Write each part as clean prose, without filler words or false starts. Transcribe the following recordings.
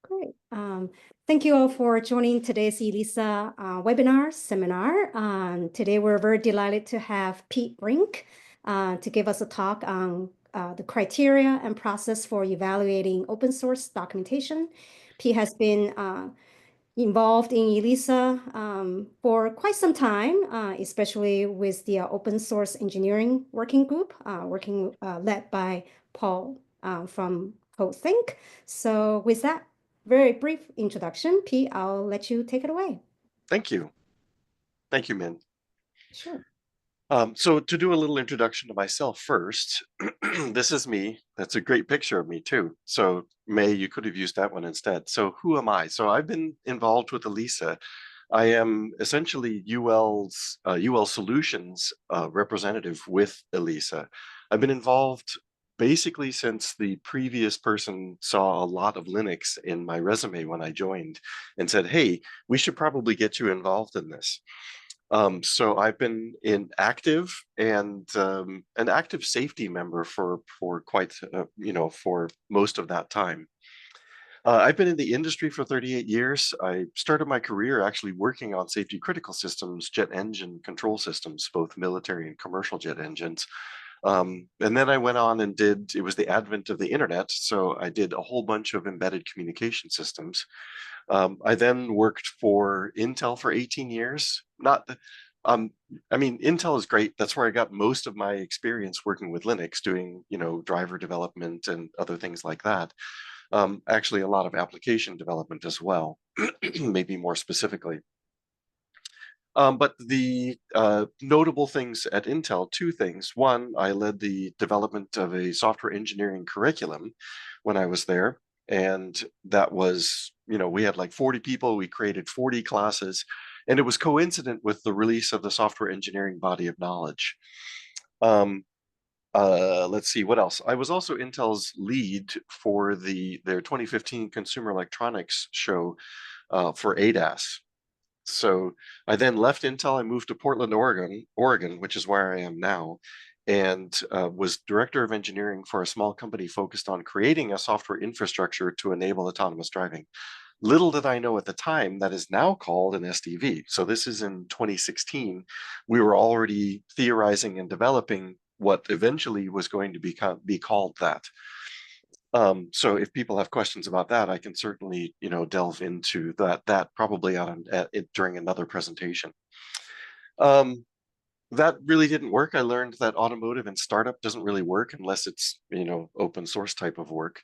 Great. Thank you all for joining today's ELISA webinar seminar. Today, we're very delighted to have Pete Brink to give us a talk on the criteria and process for evaluating open source documentation. Pete has been involved in ELISA for quite some time, especially with the open source engineering working group, led by Paul from CodeThink. So with that very brief introduction, Pete, I'll let you take it away. Thank you. Thank you, Min. Sure. So to do a little introduction to myself first, this is me. That's a great picture of me too. So May, you could have used that one instead. So who am I? So I've been involved with ELISA. I am essentially UL's UL Solutions representative with ELISA. I've been involved basically since the previous person saw a lot of Linux in my resume when I joined and said, hey, we should probably get you involved in this. So I've been active and an active safety member for quite for most of that time. I've been in the industry for 38 years. I started my career actually working on safety critical systems, jet engine control systems, both military and commercial jet engines. And then I went on and it was the advent of the internet, so I did a whole bunch of embedded communication systems. I then worked for Intel for 18 years. I mean, Intel is great. That's where I got most of my experience working with Linux, doing, driver development and other things like that. Actually, a lot of application development as well, maybe more specifically. But the notable things at Intel, two things. One, I led the development of a software engineering curriculum when I was there. And that was, we had like 40 people. We created 40 classes. And it was coincident with the release of the software engineering body of knowledge. Let's see, what else? I was also Intel's lead for their 2015 Consumer Electronics show for ADAS. So I then left Intel. I moved to Portland, Oregon, which is where I am now, and was director of engineering for a small company focused on creating a software infrastructure to enable autonomous driving. Little did I know at the time that is now called an SDV. So this is in 2016. We were already theorizing and developing what eventually was going to be called that. So if people have questions about that, I can certainly, delve into that probably during another presentation. That really didn't work. I learned that automotive and startup doesn't really work unless it's, open source type of work.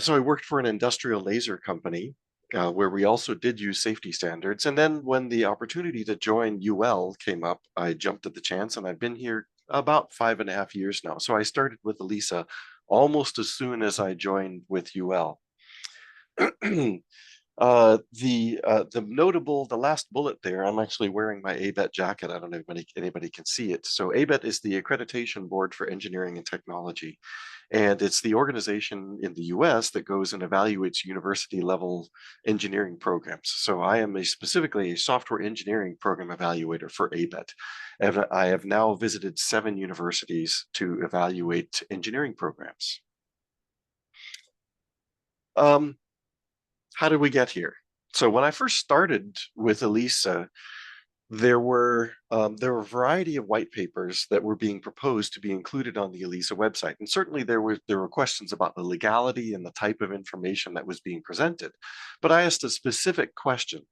So I worked for an industrial laser company where we also did use safety standards. And then when the opportunity to join UL came up, I jumped at the chance, and I've been here about 5.5 years now. So I started with ELISA almost as soon as I joined with UL. The last bullet there, I'm actually wearing my ABET jacket. I don't know if anybody can see it. So ABET is the Accreditation Board for Engineering and Technology. And it's the organization in the US that goes and evaluates university level engineering programs. So I am specifically a software engineering program evaluator for ABET. And I have now visited 7 universities to evaluate engineering programs. How did we get here? So when I first started with ELISA, there were a variety of white papers that were being proposed to be included on the ELISA website. And certainly there were questions about the legality and the type of information that was being presented. But I asked a specific question.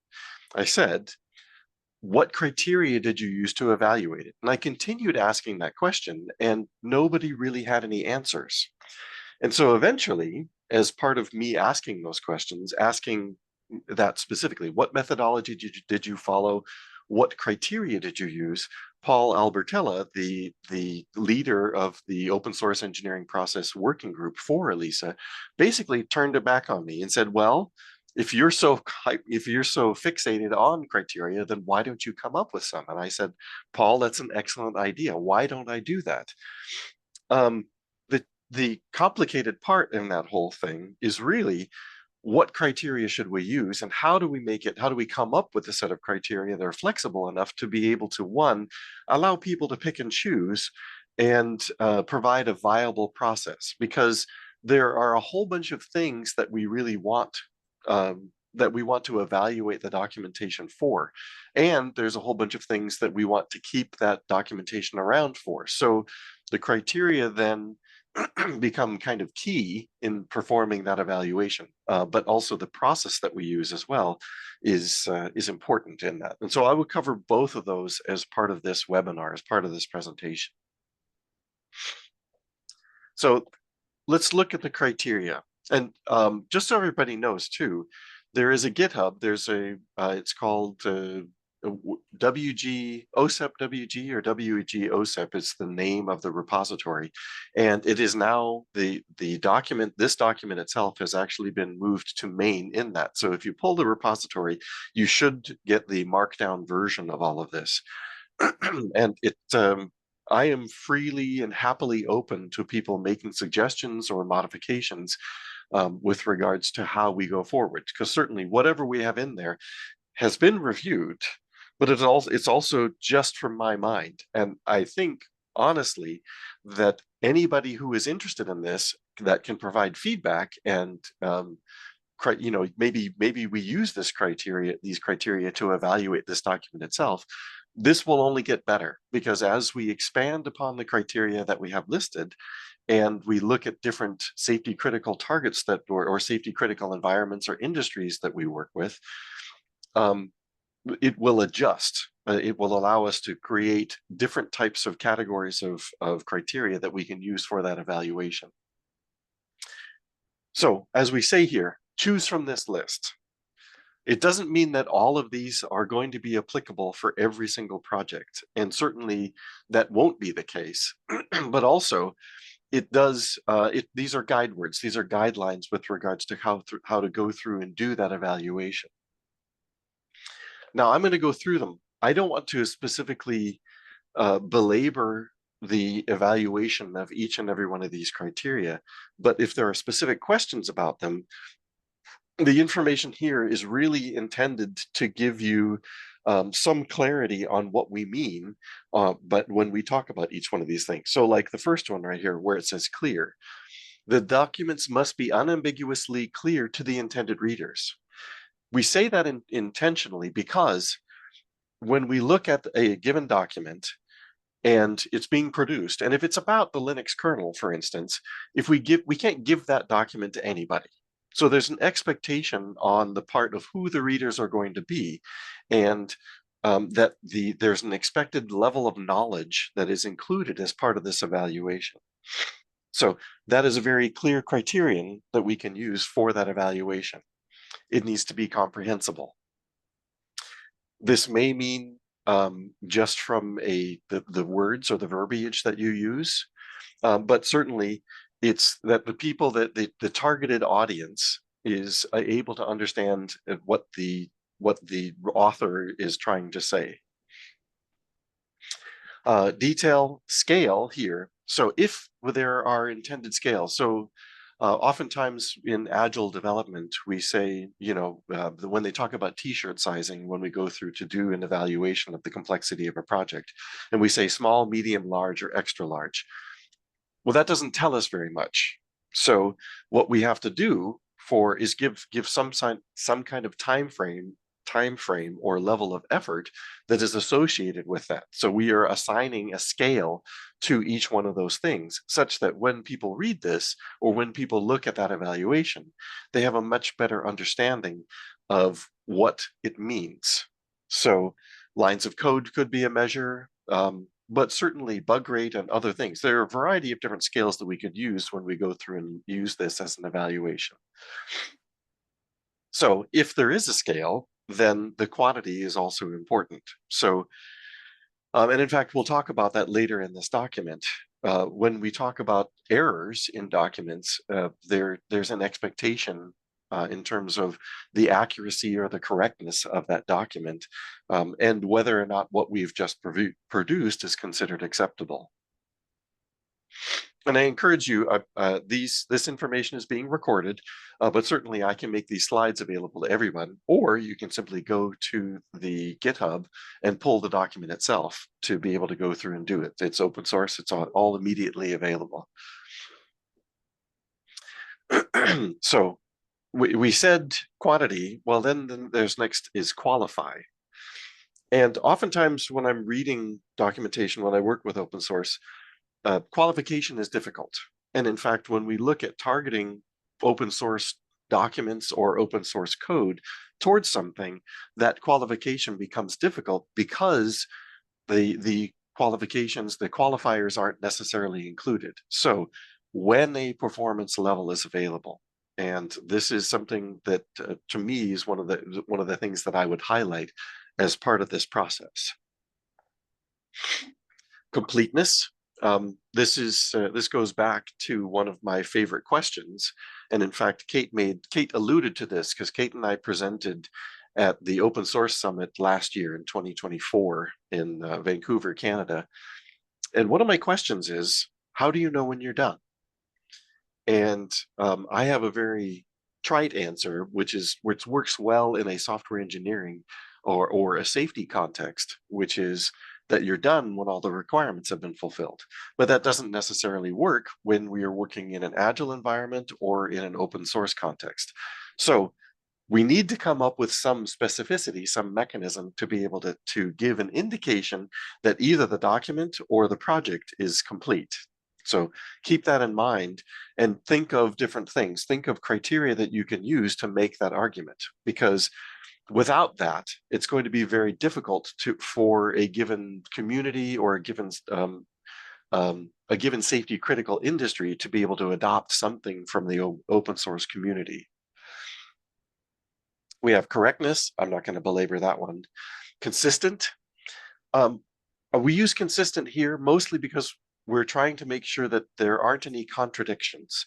I said, what criteria did you use to evaluate it? And I continued asking that question, and nobody really had any answers. And so eventually, as part of me asking those questions, asking that specifically, what methodology did you follow? What criteria did you use? Paul Albertella, the leader of the open source engineering process working group for ELISA, basically turned it back on me and said, well, if you're so fixated on criteria, then why don't you come up with some? And I said, Paul, that's an excellent idea. Why don't I do that? The complicated part in that whole thing is really, what criteria should we use, and how do we come up with a set of criteria that are flexible enough to be able to, one, allow people to pick and choose and provide a viable process? Because there are a whole bunch of things that we really want to evaluate the documentation for. And there's a whole bunch of things that we want to keep that documentation around for. So the criteria then become kind of key in performing that evaluation, but also the process that we use as well is important in that. And so I would cover both of those as part of this webinar, as part of this presentation. So let's look at the criteria. And just so everybody knows too, there is a GitHub, there's a, it's called WG, OSEP WG or WG OSEP is the name of the repository. And it is now the document, this document itself has actually been moved to main in that. So if you pull the repository, you should get the markdown version of all of this. And it, I am freely and happily open to people making suggestions or modifications with regards to how we go forward, because certainly whatever we have in there has been reviewed, but it's also just from my mind. And I think honestly that anybody who is interested in this that can provide feedback and you know, maybe we use these criteria to evaluate this document itself. This will only get better, because as we expand upon the criteria that we have listed and we look at different safety critical targets that or safety critical environments or industries that we work with, it will adjust. It will allow us to create different types of categories of criteria that we can use for that evaluation. So as we say here, choose from this list. It doesn't mean that all of these are going to be applicable for every single project, and certainly that won't be the case. But also, it does. These are guide words. These are guidelines with regards to how to go through and do that evaluation. Now, I'm going to go through them. I don't want to specifically belabor the evaluation of each and every one of these criteria, but if there are specific questions about them, the information here is really intended to give you some clarity on what we mean, but when we talk about each one of these things. So like the first one right here where it says clear, the documents must be unambiguously clear to the intended readers. We say that intentionally because when we look at a given document and it's being produced, and if it's about the Linux kernel, for instance, if we can't give that document to anybody. So there's an expectation on the part of who the readers are going to be, and that there's an expected level of knowledge that is included as part of this evaluation. So that is a very clear criterion that we can use for that evaluation. It needs to be comprehensible. This may mean just from the words or the verbiage that you use, but certainly it's that the people that the targeted audience is able to understand what the author is trying to say. Detail scale here. So if there are intended scales, so oftentimes in agile development, we say, you know, when they talk about t-shirt sizing, when we go through to do an evaluation of the complexity of a project, and we say small, medium, large, or extra large. Well, that doesn't tell us very much. So what we have to do is give some kind of time frame or level of effort that is associated with that. So we are assigning a scale to each one of those things, such that when people read this or when people look at that evaluation, they have a much better understanding of what it means. So lines of code could be a measure, but certainly bug rate and other things. There are a variety of different scales that we could use when we go through and use this as an evaluation. So if there is a scale, then the quantity is also important. So, and in fact, we'll talk about that later in this document. When we talk about errors in documents, there's an expectation in terms of the accuracy or the correctness of that document, and whether or not what we've just produced is considered acceptable. And I encourage you, this information is being recorded, but certainly I can make these slides available to everyone, or you can simply go to the GitHub and pull the document itself to be able to go through and do it. It's open source, it's all immediately available. So we said quantity. Well, then there's next is qualify. And oftentimes when I'm reading documentation, when I work with open source, qualification is difficult. And in fact, when we look at targeting open source documents or open source code towards something, that qualification becomes difficult because the qualifications, the qualifiers aren't necessarily included. So when a performance level is available, and this is something that to me is one of the things that I would highlight as part of this process. Completeness. This goes back to one of my favorite questions, and in fact, Kate alluded to this because Kate and I presented at the Open Source Summit last year in 2024 in Vancouver, Canada. And one of my questions is, how do you know when you're done? And I have a very trite answer, which works well in a software engineering or a safety context, which is that you're done when all the requirements have been fulfilled. But that doesn't necessarily work when we are working in an agile environment or in an open source context. So we need to come up with some specificity, some mechanism to be able to give an indication that either the document or the project is complete. So keep that in mind and think of different things. Think of criteria that you can use to make that argument, because without that, it's going to be very difficult for a given community or a given safety critical industry to be able to adopt something from the open source community. We have correctness. I'm not going to belabor that one. Consistent. We use consistent here mostly because we're trying to make sure that there aren't any contradictions.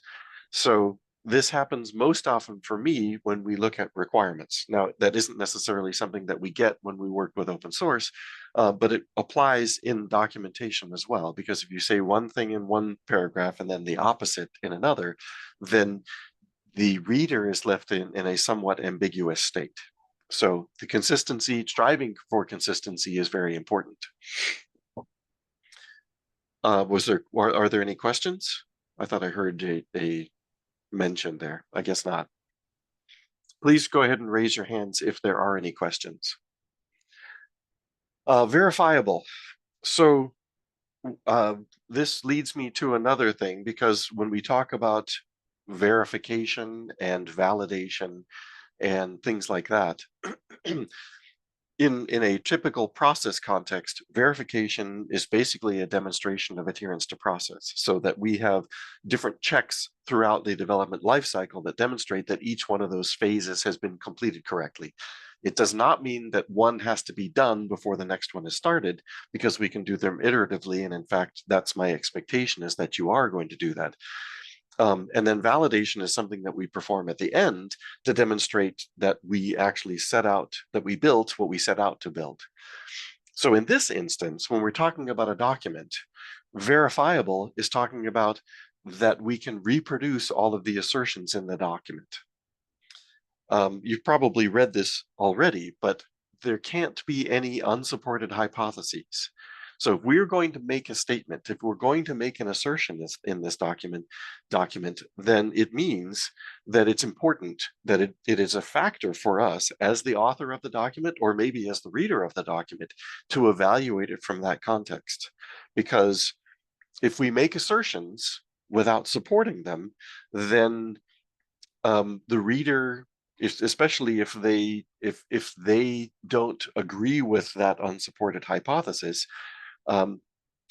So this happens most often for me when we look at requirements. Now, that isn't necessarily something that we get when we work with open source, but it applies in documentation as well, because if you say one thing in one paragraph and then the opposite in another, then the reader is left in a somewhat ambiguous state. So the consistency, striving for consistency is very important. Are there any questions? I thought I heard a mention there. I guess not. Please go ahead and raise your hands if there are any questions. Verifiable. So this leads me to another thing, because when we talk about verification and validation and things like that, in a typical process context, verification is basically a demonstration of adherence to process, so that we have different checks throughout the development lifecycle that demonstrate that each one of those phases has been completed correctly. It does not mean that one has to be done before the next one is started, because we can do them iteratively. And in fact, that's my expectation, is that you are going to do that. And then validation is something that we perform at the end to demonstrate that we actually that we built what we set out to build. So in this instance, when we're talking about a document, verifiable is talking about that we can reproduce all of the assertions in the document. You've probably read this already, but there can't be any unsupported hypotheses. So if we're going to make a statement, if we're going to make an assertion in this document, then it means that it's important, that it is a factor for us as the author of the document, or maybe as the reader of the document, to evaluate it from that context. Because if we make assertions without supporting them, then the reader, especially if they don't agree with that unsupported hypothesis,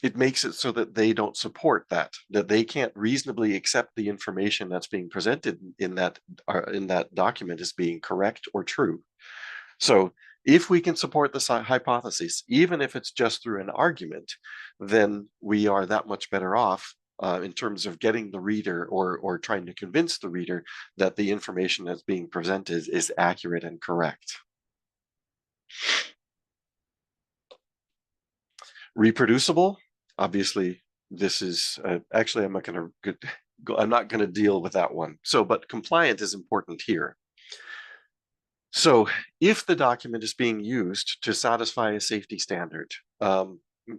it makes it so that they don't support that they can't reasonably accept the information that's being presented in that document as being correct or true. So if we can support this hypothesis, even if it's just through an argument, then we are that much better off in terms of getting the reader or trying to convince the reader that the information that's being presented is accurate and correct. Reproducible, obviously, this is actually I'm not going to deal with that one. So, but compliant is important here. So, if the document is being used to satisfy a safety standard,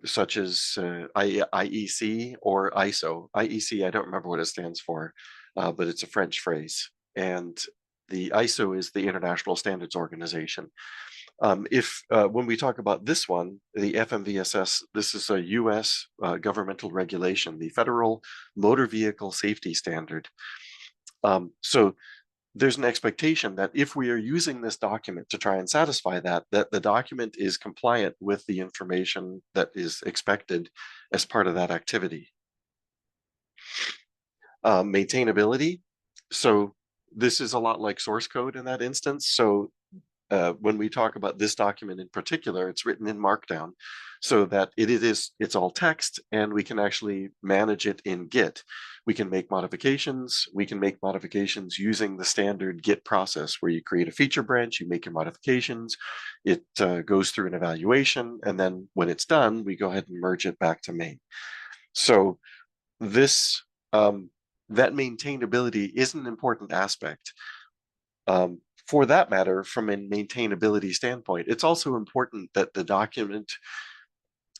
such as IEC or ISO. IEC, I don't remember what it stands for. but it's a French phrase. And the ISO is the International Standards Organization. When we talk about this one, the FMVSS, this is a US governmental regulation, the Federal Motor Vehicle Safety Standard. So there's an expectation that if we are using this document to try and satisfy that the document is compliant with the information that is expected as part of that activity. Maintainability. So this is a lot like source code in that instance. So when we talk about this document in particular, it's written in Markdown so that it's all text, and we can actually manage it in Git. We can make modifications. We can make modifications using the standard Git process where you create a feature branch, you make your modifications, it goes through an evaluation, and then when it's done, we go ahead and merge it back to main. So this that maintainability is an important aspect. For that matter, from a maintainability standpoint, it's also important that the document,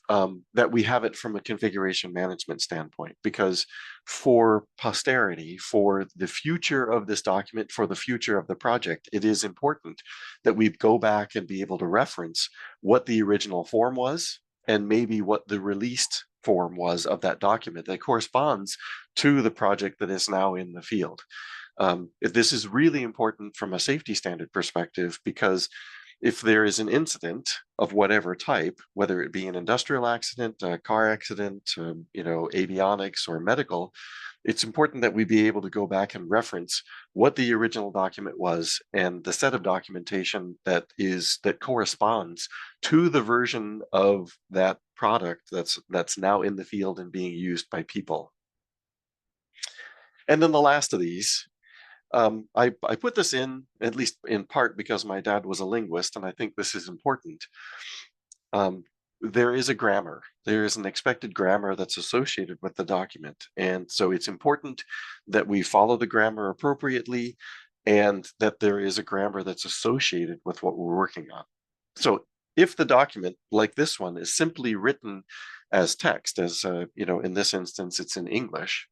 that we have it from a configuration management standpoint, because for posterity, for the future of this document, for the future of the project, it is important that we go back and be able to reference what the original form was and maybe what the released form was of that document that corresponds to the project that is now in the field. This is really important from a safety standard perspective, because if there is an incident of whatever type, whether it be an industrial accident, a car accident, avionics or medical, it's important that we be able to go back and reference what the original document was and the set of documentation that corresponds to the version of that product that's now in the field and being used by people. And then the last of these, I put this in, at least in part, because my dad was a linguist, and I think this is important. There is a grammar. There is an expected grammar that's associated with the document. And so it's important that we follow the grammar appropriately and that there is a grammar that's associated with what we're working on. So if the document, like this one, is simply written as text, as in this instance, it's in English.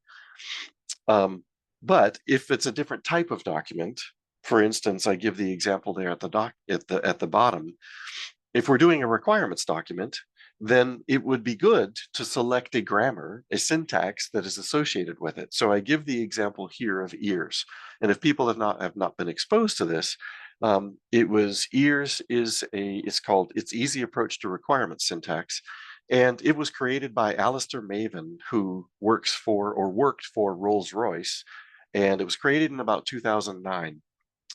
But if it's a different type of document, for instance, I give the example there at the bottom. If we're doing a requirements document, then it would be good to select a grammar, a syntax that is associated with it. So I give the example here of ears. And if people have not been exposed to this, ears is it's easy approach to requirements syntax. And it was created by Alistair Maven, who worked for Rolls-Royce. And it was created in about 2009.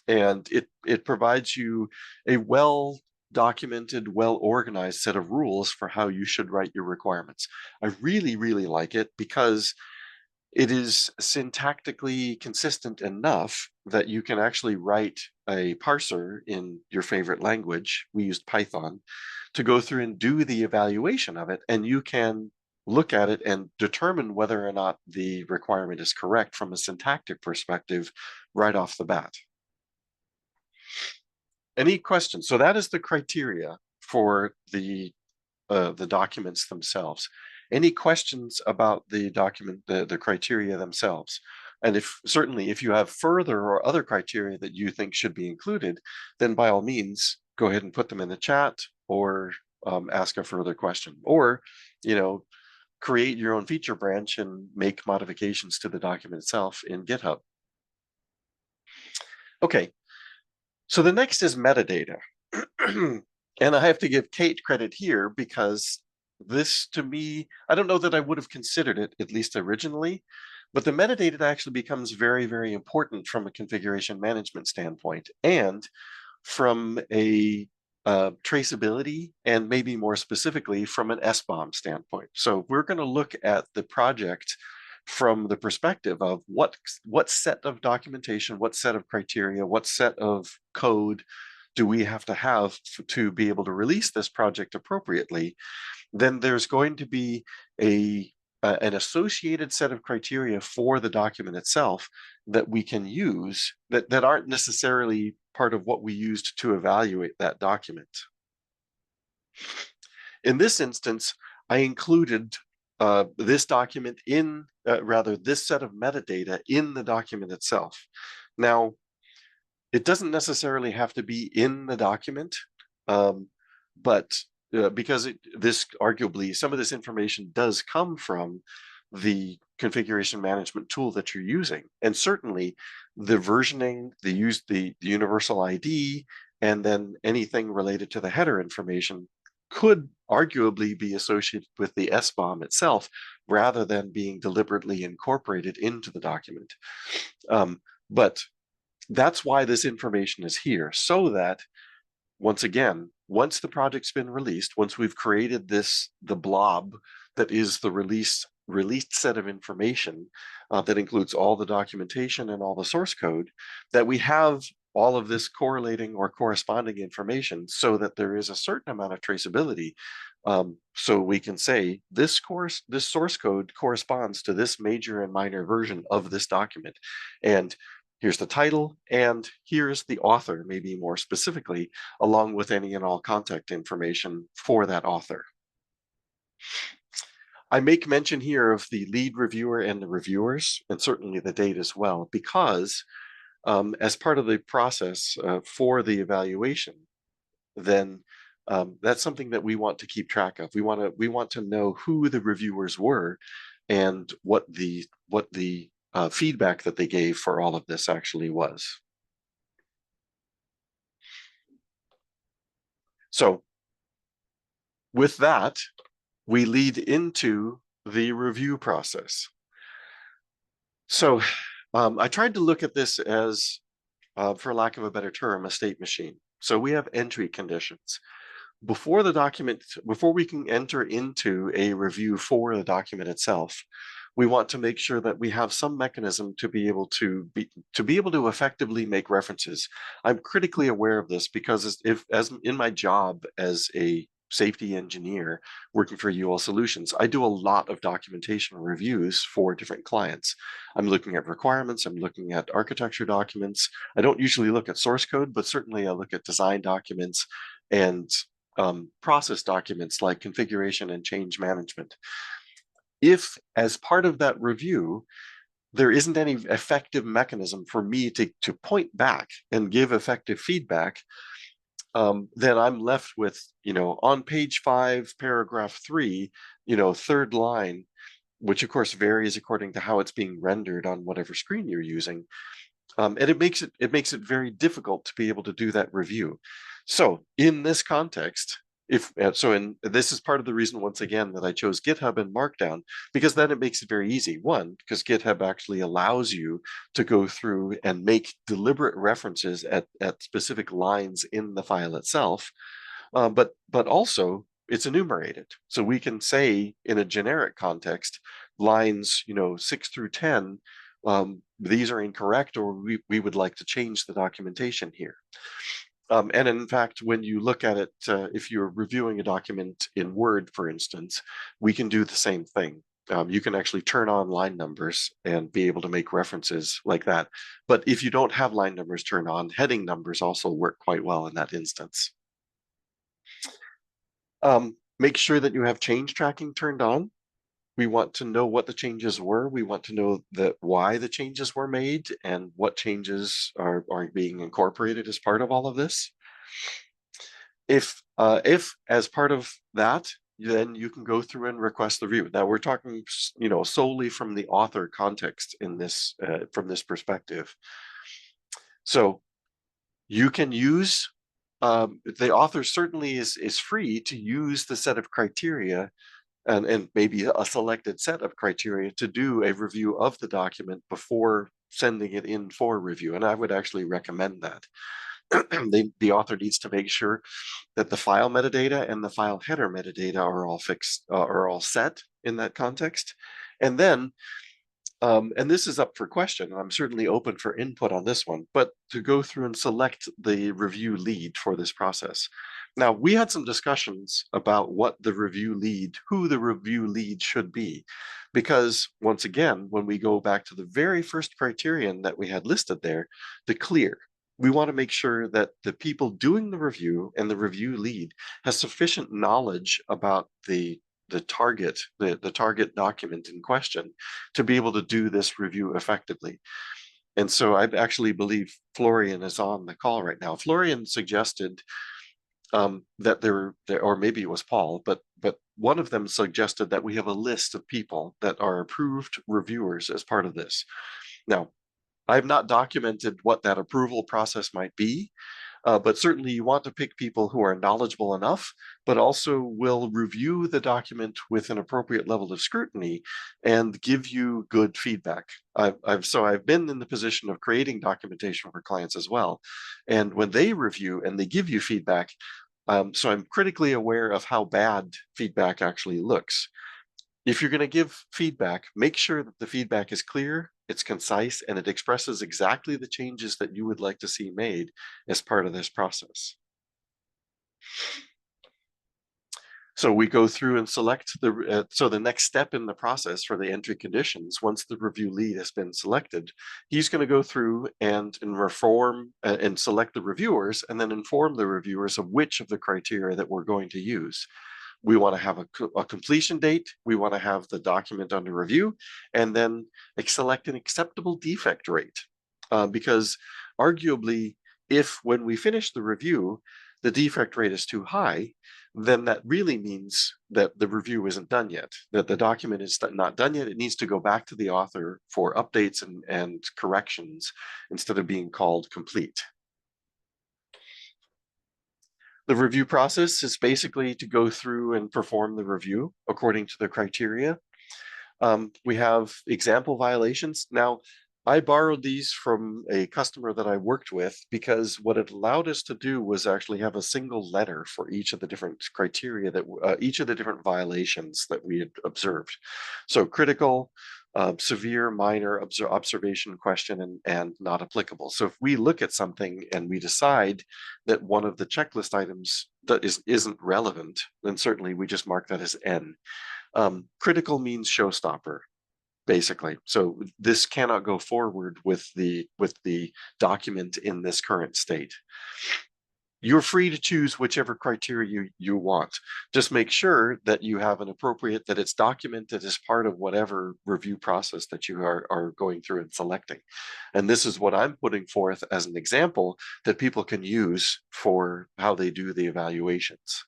And it provides you a well-documented, well-organized set of rules for how you should write your requirements. I really, really like it because it is syntactically consistent enough that you can actually write a parser in your favorite language. We used Python to go through and do the evaluation of it, and you can look at it and determine whether or not the requirement is correct from a syntactic perspective right off the bat. Any questions? So that is the criteria for the documents themselves. Any questions about the document, the criteria themselves? And certainly if you have further or other criteria that you think should be included, then by all means, go ahead and put them in the chat, or ask a further question, or, create your own feature branch and make modifications to the document itself in GitHub. Okay, so the next is metadata. And I have to give Kate credit here, because this, to me, I don't know that I would have considered it, at least originally, but the metadata actually becomes very, very important from a configuration management standpoint, and from a traceability, and maybe more specifically from an SBOM standpoint. So we're going to look at the project from the perspective of what set of documentation, what set of criteria, what set of code do we have to be able to release this project appropriately. Then there's going to be an associated set of criteria for the document itself that we can use that aren't necessarily part of what we used to evaluate that document. In this instance, I included this document in, rather, this set of metadata in the document itself. Now, it doesn't necessarily have to be in the document, but because this arguably, some of this information does come from the configuration management tool that you're using. And certainly the versioning, the universal ID, and then anything related to the header information could arguably be associated with the SBOM itself rather than being deliberately incorporated into the document. But that's why this information is here, so that once again, once the project's been released, once we've created the blob that is the released set of information that includes all the documentation and all the source code, that we have all of this correlating or corresponding information so that there is a certain amount of traceability. So we can say this source code corresponds to this major and minor version of this document. And here's the title, and here's the author, maybe more specifically, along with any and all contact information for that author. I make mention here of the lead reviewer and the reviewers, and certainly the date as well, because as part of the process for the evaluation, then that's something that we want to keep track of. We want to know who the reviewers were and what the feedback that they gave for all of this actually was. So with that, we lead into the review process. So I tried to look at this as, for lack of a better term, a state machine. So we have entry conditions. Before we can enter into a review for the document itself, we want to make sure that we have some mechanism to be able to effectively make references. I'm critically aware of this because as in my job as a safety engineer working for UL Solutions, I do a lot of documentation reviews for different clients. I'm looking at requirements, I'm looking at architecture documents. I don't usually look at source code, but certainly I look at design documents and process documents like configuration and change management. If, as part of that review, there isn't any effective mechanism for me to point back and give effective feedback, then I'm left with, on page 5, paragraph 3, third line, which of course varies according to how it's being rendered on whatever screen you're using. And it makes it very difficult to be able to do that review. So in this context, this is part of the reason, once again, that I chose GitHub and Markdown, because then it makes it very easy. One, because GitHub actually allows you to go through and make deliberate references at specific lines in the file itself, but also it's enumerated. So we can say in a generic context, lines 6 through 10, these are incorrect, or we would like to change the documentation here. And in fact, when you look at it, if you're reviewing a document in Word, for instance, we can do the same thing. You can actually turn on line numbers and be able to make references like that. But if you don't have line numbers turned on, heading numbers also work quite well in that instance. Make sure that you have change tracking turned on. We want to know what the changes were. We want to know why the changes were made and what changes are being incorporated as part of all of this. If as part of that, then you can go through and request the review. Now we're talking, solely from the author context in this, from this perspective. So you can use, the author certainly is free to use the set of criteria and maybe a selected set of criteria to do a review of the document before sending it in for review. And I would actually recommend that. The author needs to make sure that the file metadata and the file header metadata are all fixed, are all set in that context. And then, and this is up for question, and I'm certainly open for input on this one, but to go through and select the review lead for this process. Now, we had some discussions about who the review lead should be, because once again, when we go back to the very first criterion that we had listed there, the clear, we want to make sure that the people doing the review and the review lead has sufficient knowledge about the target, the target document in question, to be able to do this review effectively. And so I actually believe Florian is on the call right now. Florian suggested that there, or maybe it was Paul, but one of them suggested that we have a list of people that are approved reviewers as part of this. Now, I've not documented what that approval process might be, but certainly you want to pick people who are knowledgeable enough, but also will review the document with an appropriate level of scrutiny and give you good feedback. I've been in the position of creating documentation for clients as well. And when they review and they give you feedback, so I'm critically aware of how bad feedback actually looks. If you're going to give feedback, make sure that the feedback is clear, it's concise, and it expresses exactly the changes that you would like to see made as part of this process. So we go through and select so the next step in the process for the entry conditions, once the review lead has been selected, he's going to go through and reform and select the reviewers, and then inform the reviewers of which of the criteria that we're going to use. We want to have a completion date. We want to have the document under review, and then select an acceptable defect rate. Because arguably, if when we finish the review, the defect rate is too high, then that really means that the review isn't done yet, that the document is not done yet. It needs to go back to the author for updates and corrections instead of being called complete. The review process is basically to go through and perform the review according to the criteria. We have example violations. Now, I borrowed these from a customer that I worked with because what it allowed us to do was actually have a single letter for each of the different criteria that each of the different violations that we had observed. So critical, severe, minor, observation, question, and not applicable. So if we look at something and we decide that one of the checklist items that isn't relevant, then certainly we just mark that as N. Critical means showstopper, basically. So this cannot go forward with the document in this current state. You're free to choose whichever criteria you want. Just make sure that you have an appropriate, that it's documented as part of whatever review process that you are going through and selecting. And this is what I'm putting forth as an example that people can use for how they do the evaluations.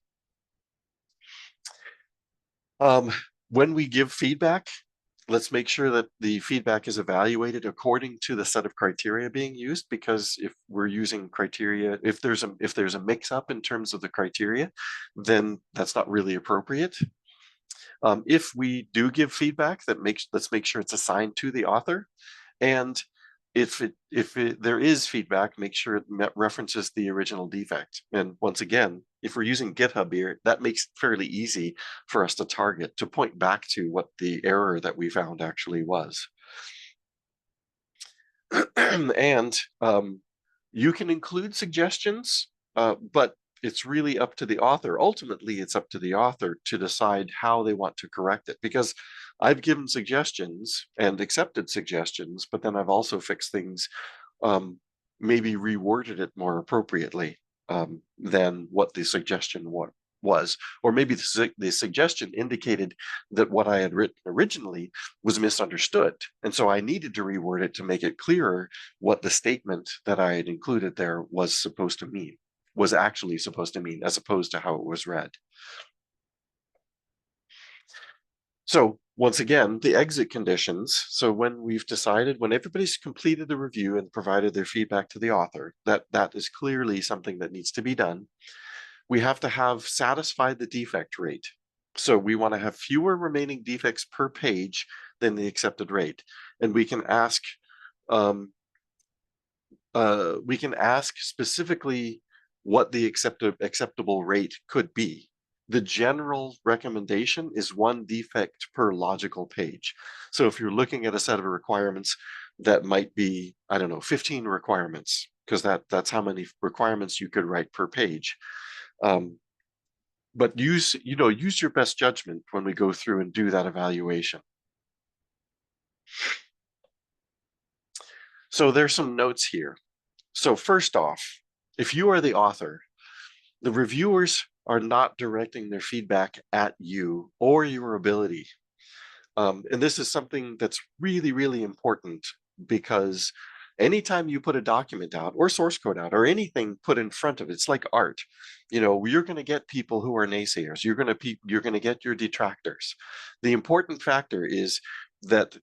When we give feedback, let's make sure that the feedback is evaluated according to the set of criteria being used, because if we're using criteria, if there's a mix-up in terms of the criteria, then that's not really appropriate. If we do give feedback, let's make sure it's assigned to the author, and if there is feedback, make sure it references the original defect. And once again, if we're using GitHub here, that makes it fairly easy for us to target, to point back to what the error that we found actually was. And you can include suggestions, but it's really up to the author. Ultimately, it's up to the author to decide how they want to correct it, because I've given suggestions and accepted suggestions, but then I've also fixed things, maybe reworded it more appropriately than what the suggestion was. Or maybe the suggestion indicated that what I had written originally was misunderstood. And so I needed to reword it to make it clearer what the statement that I had included there was supposed to mean, was actually supposed to mean, as opposed to how it was read. So once again, the exit conditions. So when we've decided, when everybody's completed the review and provided their feedback to the author, that is clearly something that needs to be done. We have to have satisfied the defect rate. So we want to have fewer remaining defects per page than the accepted rate. And we can ask specifically what the acceptable rate could be. The general recommendation is 1 defect per logical page. So if you're looking at a set of requirements that might be, I don't know, 15 requirements, because that's how many requirements you could write per page. But use your best judgment when we go through and do that evaluation. So there's some notes here. So first off, if you are the author, the reviewers are not directing their feedback at you or your ability. And this is something that's really, really important, because anytime you put a document out or source code out or anything put in front of it, it's like art. You know, you're going to get people who are naysayers. You're going to get your detractors. The important factor is that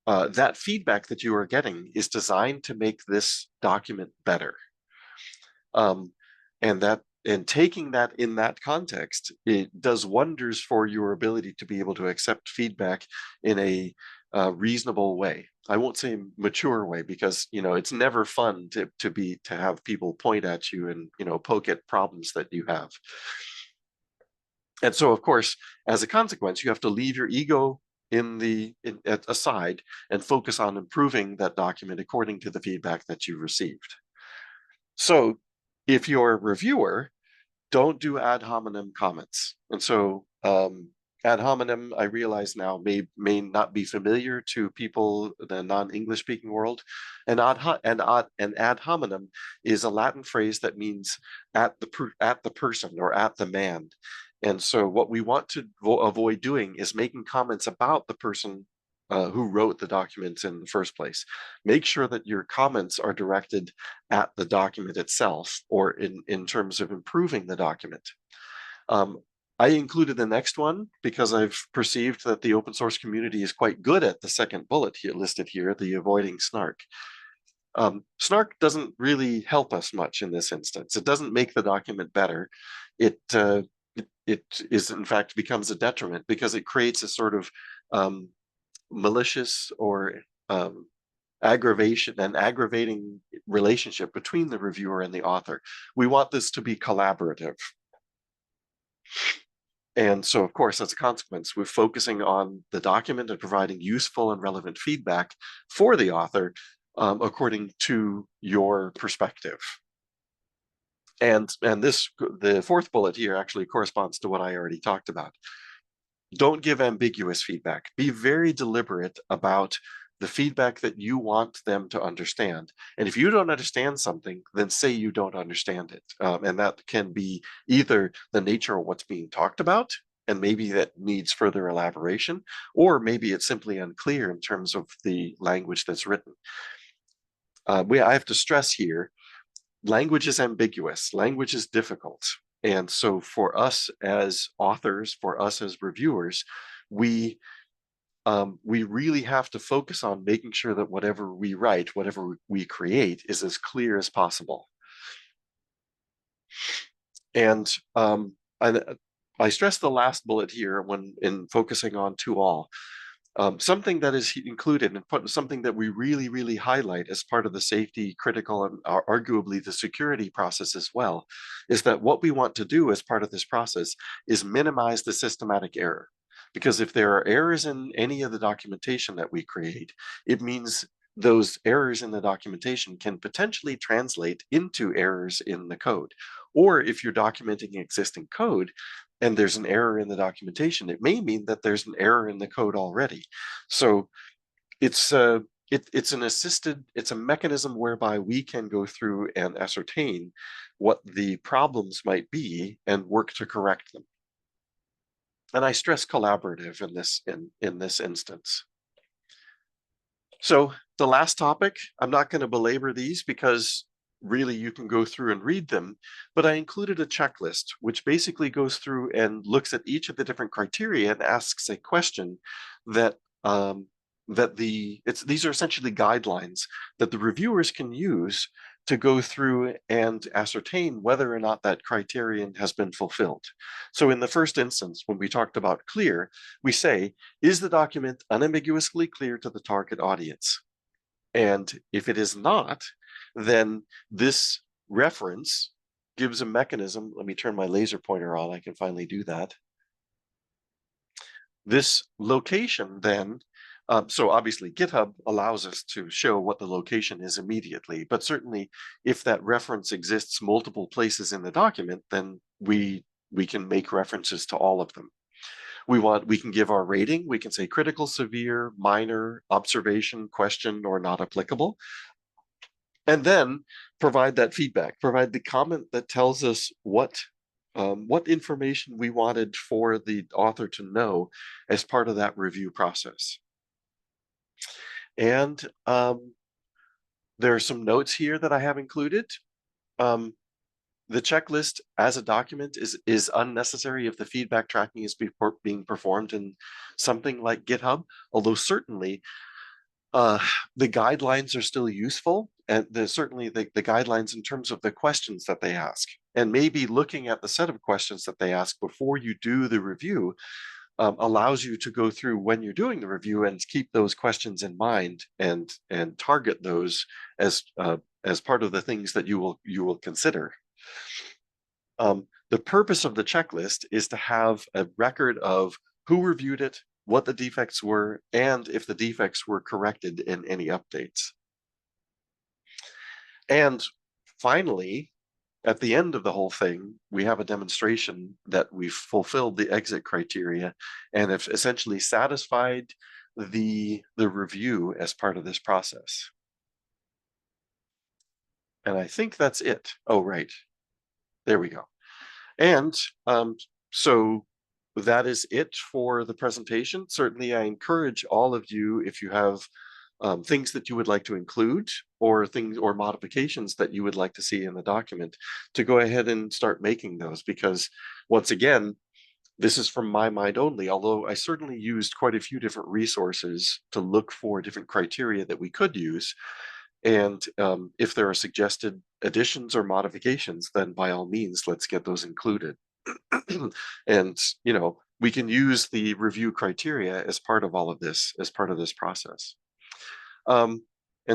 that feedback that you are getting is designed to make this document better. And taking that in that context, it does wonders for your ability to be able to accept feedback in a reasonable way. I won't say mature way, because it's never fun to have people point at you and poke at problems that you have. And so, of course, as a consequence, you have to leave your ego aside and focus on improving that document according to the feedback that you received. So if you're a reviewer, don't do ad hominem comments. And so ad hominem, I realize now, may not be familiar to people in the non-English speaking world. An ad hominem is a Latin phrase that means at the person or at the man. And so what we want to avoid doing is making comments about the person who wrote the documents in the first place. Make sure that your comments are directed at the document itself, or in terms of improving the document. I included the next one because I've perceived that the open source community is quite good at the second bullet here listed here, the avoiding snark. Snark doesn't really help us much in this instance. It doesn't make the document better. It is, in fact, becomes a detriment, because it creates a sort of malicious or aggravating relationship between the reviewer and the author. We want this to be collaborative. And so, of course, as a consequence, we're focusing on the document and providing useful and relevant feedback for the author according to your perspective. And the fourth bullet here actually corresponds to what I already talked about. Don't give ambiguous feedback. Be very deliberate about the feedback that you want them to understand. And if you don't understand something, then say you don't understand it. And that can be either the nature of what's being talked about, and maybe that needs further elaboration, or maybe it's simply unclear in terms of the language that's written. I have to stress here, language is ambiguous, language is difficult. And so for us as authors, for us as reviewers, we really have to focus on making sure that whatever we write, whatever we create, is as clear as possible. And I stress the last bullet here when in focusing on to all. Something that is included, and something that we really, really highlight as part of the safety critical and arguably the security process as well, is that what we want to do as part of this process is minimize the systematic error. Because if there are errors in any of the documentation that we create, it means those errors in the documentation can potentially translate into errors in the code. Or if you're documenting existing code and there's an error in the documentation, it may mean that there's an error in the code already. So it's a mechanism whereby we can go through and ascertain what the problems might be and work to correct them. And I stress collaborative in this instance. So the last topic, I'm not going to belabor these because really you can go through and read them, but I included a checklist which basically goes through and looks at each of the different criteria and asks a question that these are essentially guidelines that the reviewers can use to go through and ascertain whether or not that criterion has been fulfilled. So in the first instance, when we talked about clear, we say, is the document unambiguously clear to the target audience? And if it is not, then this reference gives a mechanism. Let me turn my laser pointer on. I can finally do that. This location then, so obviously GitHub allows us to show what the location is immediately, but certainly if that reference exists multiple places in the document, then we can make references to all of them. We can give our rating. We can say critical, severe, minor, observation, question, or not applicable. And then provide that feedback, provide the comment that tells us what what information we wanted for the author to know as part of that review process. And there are some notes here that I have included. The checklist as a document is unnecessary if the feedback tracking is being performed in something like GitHub, although certainly the guidelines are still useful, and certainly the guidelines in terms of the questions that they ask, and maybe looking at the set of questions that they ask before you do the review allows you to go through when you're doing the review and keep those questions in mind and target those as part of the things that you will consider. The purpose of the checklist is to have a record of who reviewed it, what the defects were, and if the defects were corrected in any updates. And finally, at the end of the whole thing, we have a demonstration that we've fulfilled the exit criteria and have essentially satisfied the review as part of this process. And I think that's it. Oh, right. There we go. And so that is it for the presentation. Certainly, I encourage all of you, if you have things that you would like to include or things or modifications that you would like to see in the document, to go ahead and start making those, because once again, this is from my mind only, although I certainly used quite a few different resources to look for different criteria that we could use. And if there are suggested additions or modifications, then by all means, let's get those included. And, you know, we can use the review criteria as part of all of this, as part of this process. And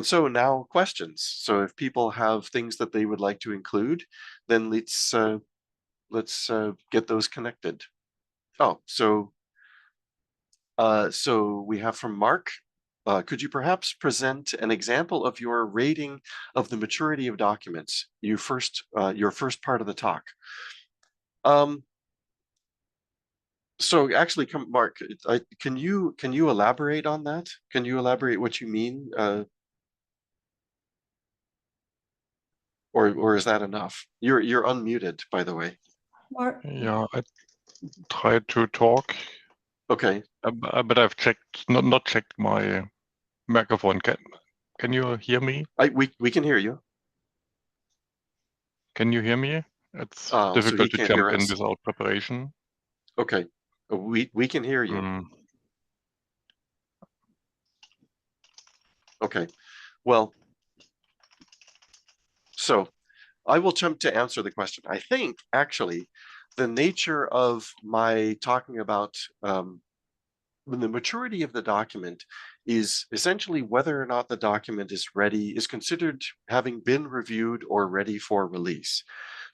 so now questions. So if people have things that they would like to include, then let's get those connected. Oh, so we have from Mark. Could you perhaps present an example of your rating of the maturity of documents? Your first part of the talk. So actually, Mark, can you elaborate on that? Can you elaborate what you mean? Or is that enough? You're unmuted, by the way. Mark, Yeah, I tried to talk. Okay. But I've not checked my microphone. Can you hear me? We can hear you. Can you hear me? It's So difficult he to can't jump hear in us. without preparation. Okay, we can hear you. Okay, well, so I will attempt to answer the question. I think actually the nature of my talking about the maturity of the document is essentially whether or not the document is ready, is considered having been reviewed or ready for release.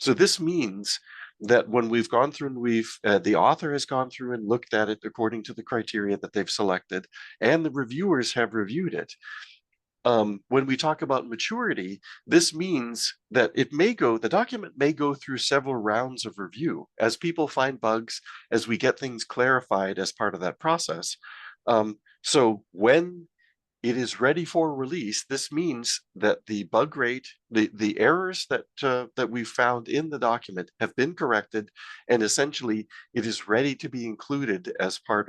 So this means that when we've gone through and the author has gone through and looked at it according to the criteria that they've selected, and the reviewers have reviewed it, when we talk about maturity, this means that the document may go through several rounds of review as people find bugs, as we get things clarified as part of that process. So when it is ready for release, this means that the bug rate, the errors that we've found in the document have been corrected, and essentially it is ready to be included as part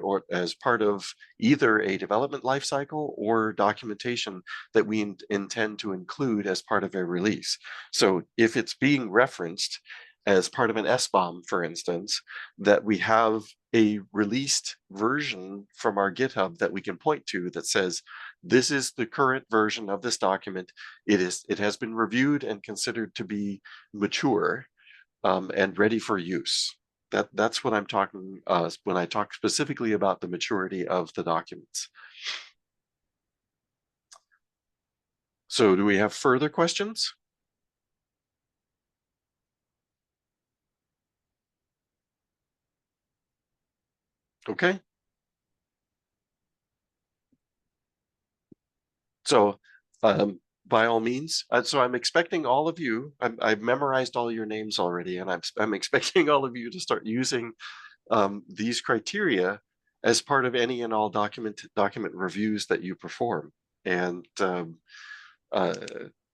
of either a development lifecycle or documentation that we intend to include as part of a release. So if it's being referenced as part of an SBOM, for instance, that we have a released version from our GitHub that we can point to that says, this is the current version of this document. It has been reviewed and considered to be mature and ready for use. That's what I'm talking when I talk specifically about the maturity of the documents. So do we have further questions? Okay. So by all means, so I'm expecting all of you, I've memorized all your names already, and I'm expecting all of you to start using these criteria as part of any and all document reviews that you perform. And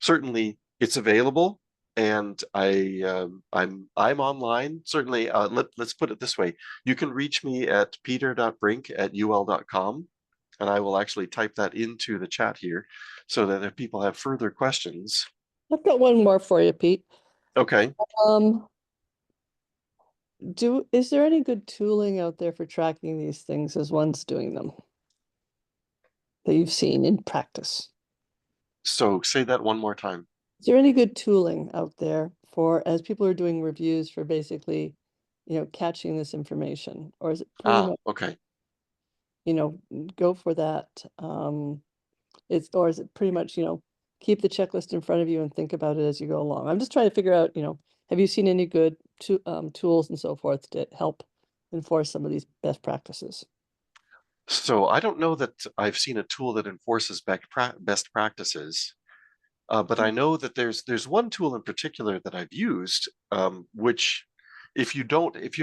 certainly it's available, and I'm online. Certainly, let's put it this way. You can reach me at peter.brink@ul.com, and I will actually type that into the chat here so that if people have further questions. I've got one more for you, Pete. Okay. Is there any good tooling out there for tracking these things as one's doing them that you've seen in practice? So say that one more time. Is there any good tooling out there for, as people are doing reviews, for basically, catching this information? Or is it pretty much, okay. Go for that? Or is it pretty much, keep the checklist in front of you and think about it as you go along? I'm just trying to figure out, have you seen any good tools and so forth to help enforce some of these best practices? So I don't know that I've seen a tool that enforces best practices, but I know that there's one tool in particular that I've used, which if you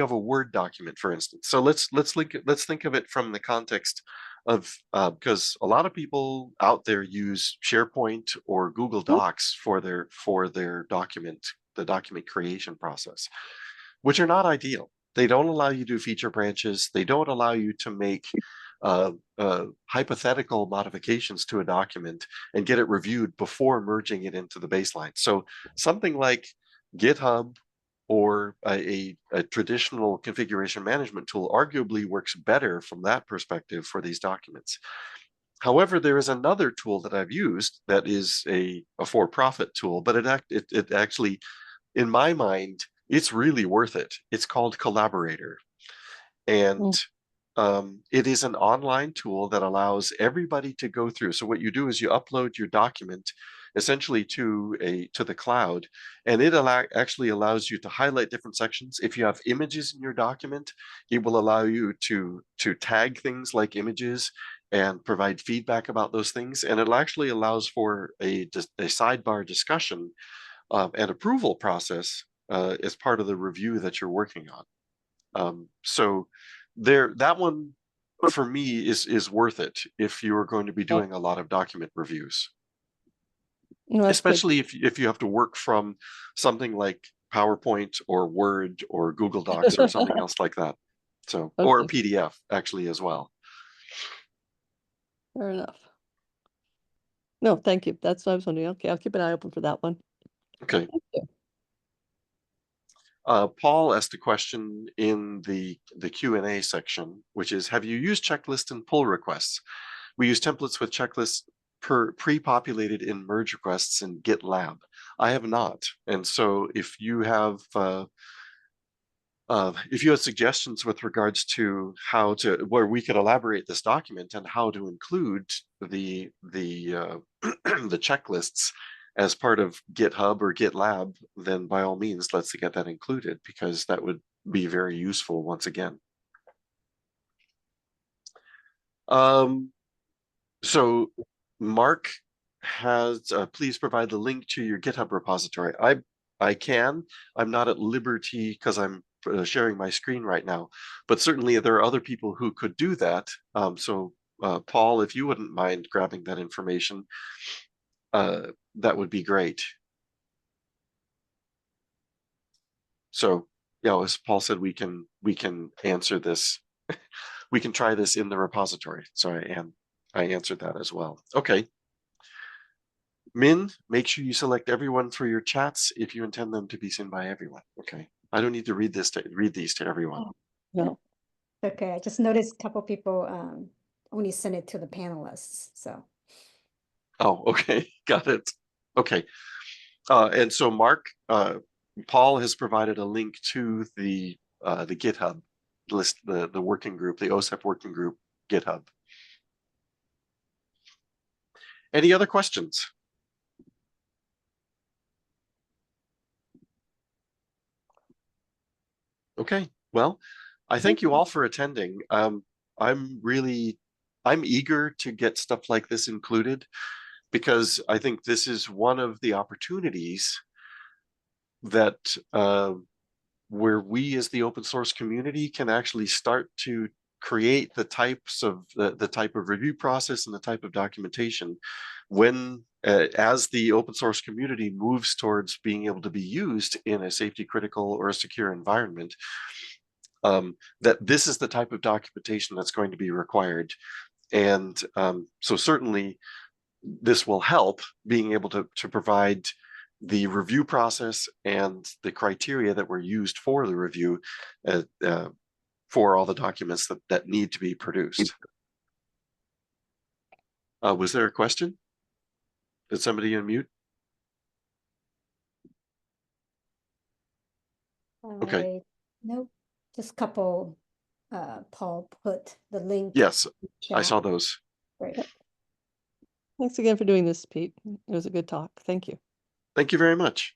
have a Word document, for instance. So let's think of it from the context of because a lot of people out there use SharePoint or Google Docs for their the document creation process, which are not ideal. They don't allow you to do feature branches. They don't allow you to make hypothetical modifications to a document and get it reviewed before merging it into the baseline. So something like GitHub or a traditional configuration management tool arguably works better from that perspective for these documents. However, there is another tool that I've used that is a for-profit tool, but it actually, in my mind, it's really worth it. It's called Collaborator. And it is an online tool that allows everybody to go through. So what you do is you upload your document essentially to the cloud, and it actually allows you to highlight different sections. If you have images in your document, it will allow you to tag things like images and provide feedback about those things. And it actually allows for a sidebar discussion and approval process as part of the review that you're working on. So that one for me is worth it if you are going to be doing a lot of document reviews. Especially if you have to work from something like PowerPoint or Word or Google Docs or something else like that. So, or a PDF actually as well. Fair enough. No, thank you. That's what I was wondering. Okay, I'll keep an eye open for that one. Okay. Thank you. Paul asked a question in the Q&A section, which is, have you used checklist and pull requests? We use templates with checklists pre-populated in merge requests in GitLab. I have not. And so if you have suggestions with regards to where we could elaborate this document and how to include the the checklists as part of GitHub or GitLab, then by all means, let's get that included, because that would be very useful once again. So Mark has, please provide the link to your GitHub repository. I can. I'm not at liberty because I'm sharing my screen right now, but certainly there are other people who could do that. So Paul, if you wouldn't mind grabbing that information, that would be great. So yeah, as Paul said, we can answer this. We can try this in the repository. So I answered that as well. Okay. Min, make sure you select everyone for your chats if you intend them to be seen by everyone. Okay. I don't need to read these to everyone. No. Okay, I just noticed a couple people only sent it to the panelists. So. Oh, okay. Got it. Okay. And so Mark, Paul has provided a link to the GitHub list, the working group, the OSEP working group GitHub. Any other questions? Okay, well, I thank you all for attending. I'm eager to get stuff like this included, because I think this is one of the opportunities that where we as the open source community can actually start to create the types of the type of review process and the type of documentation when as the open source community moves towards being able to be used in a safety critical or a secure environment, that this is the type of documentation that's going to be required. And so certainly this will help being able to provide the review process and the criteria that were used for the review for all the documents that need to be produced. Was there a question? Did somebody unmute? Okay. Nope, just a couple. Paul put the link. Yes, in I chat. saw those. Great. Thanks again for doing this, Pete. It was a good talk. Thank you. Thank you very much.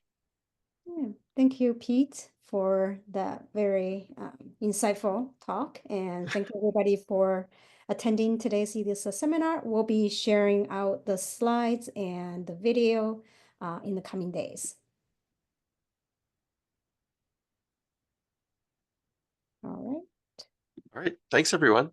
Yeah, thank you, Pete, for that very insightful talk. And thank you, everybody, for attending today's ELISA seminar. We'll be sharing out the slides and the video in the coming days. All right. All right. Thanks, everyone.